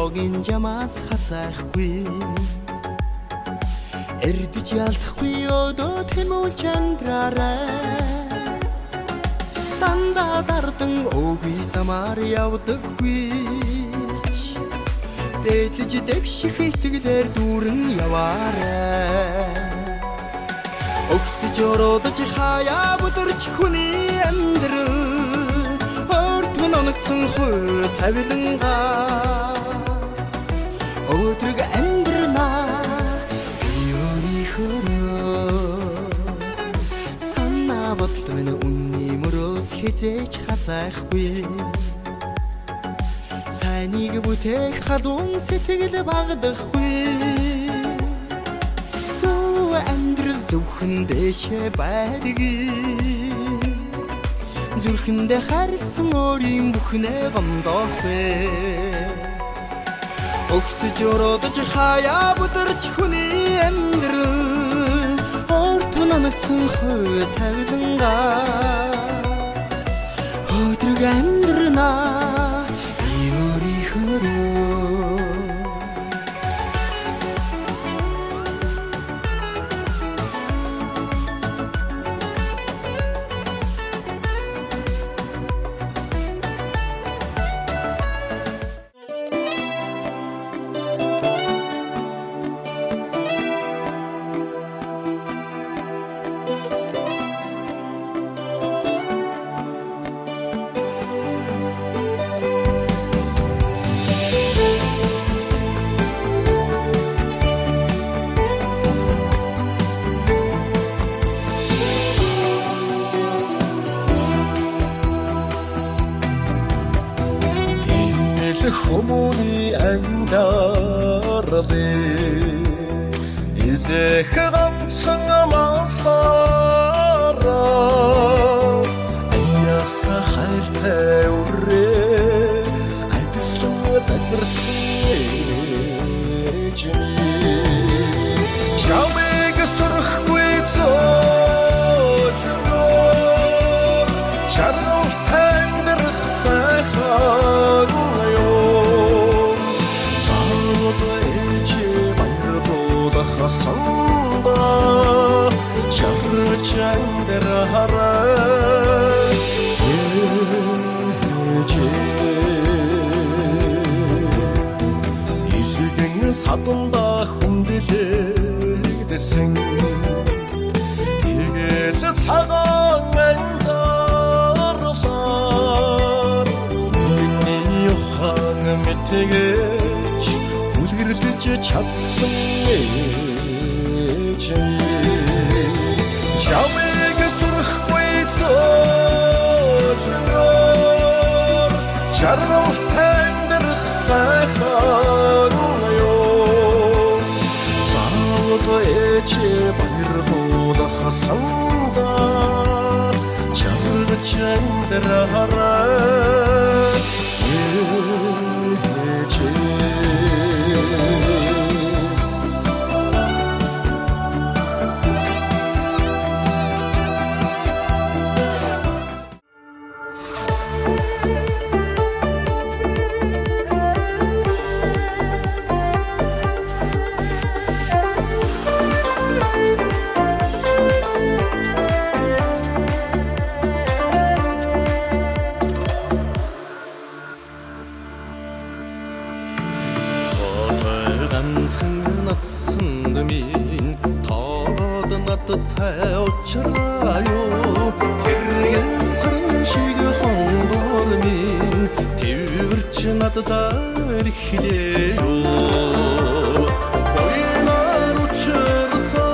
хоорогийн жамаас хазайхгүй эрдэж ялдахгүй өдөө тэмүүлж амьдраарай дандаа дардан өвгий замаар явдаггүй дээдлэж дэвших итгэлээр дүүрэн яваарай өгсөж ородож хаяа бүдэрч хүний амьдрал хөртгөн оногцсон хой тавиланга өдрөг амьдрнаа санаа бодол минь үнний мөрөөс хизээч хазайхгүй сайныг бүтээх халуун сэтгэл багдахгүй зөв амьдрал зөвхөн дэшээ байдгийг зүрхэндээ харилсан өөрийн бүхнээ гомдоохвэ өгсөж ородож хаяа бүдэрч хүний амьдрал хортон оногцсон хой тавиланга өдрөг амьдрнаа Хүмүүний амьдаралээ илэх ганцхан амсаараа аяса хайртай үрээ айдслан залбирсан чамайг сөрөхгүй зөөлрөө чарнур тандэрх сайхан хасанда чаврчандэрхараа изгэн саданда хүндлэгдэсэн тэгээд цагаан андарсаар миний ухаан мэтгэж үлгэрлэж чадсан чамайг сүрэхгүй зөөлрөө чарнур тандэрх сайхан ёо заавал эче баярлуулах санда чамайг чандэрхараа очрааё тэргэн сарн шиг хонгор минь тэрч надад ирэхлээё ойнаар учирсан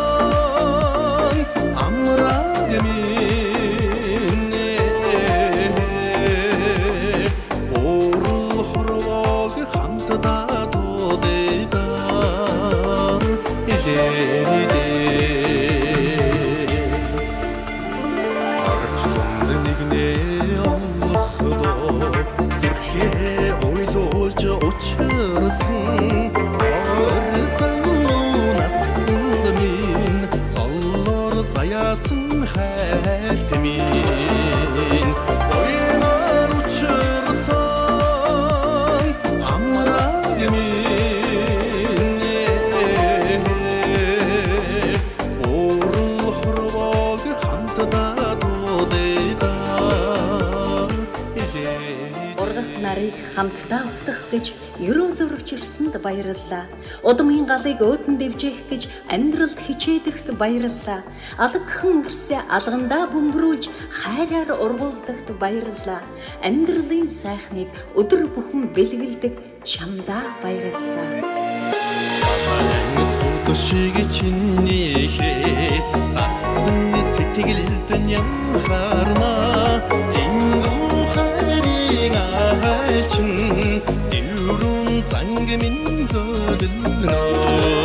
амраг минь орол хорвог хамтдаа дуудаад илээ Oynar uçursan amrag min ирсэнд баярлалаа. Удмын галыг өөдөн дэвжээх гэж амьдралд хичээдэгт баярлалаа. Алгхан үрсээ алгандаа бөмбөрүүлж хайраар ургуулдагт баярлалаа. Амьдралын сайхныг өдөр бүхэн бэлгэлдэг чамдаа баярлалаа. Сүдшиг чинийхээ асан сэтгэлд нямхармаа энгүү хайрын айлчин дүүрэн занг минь зөөлнө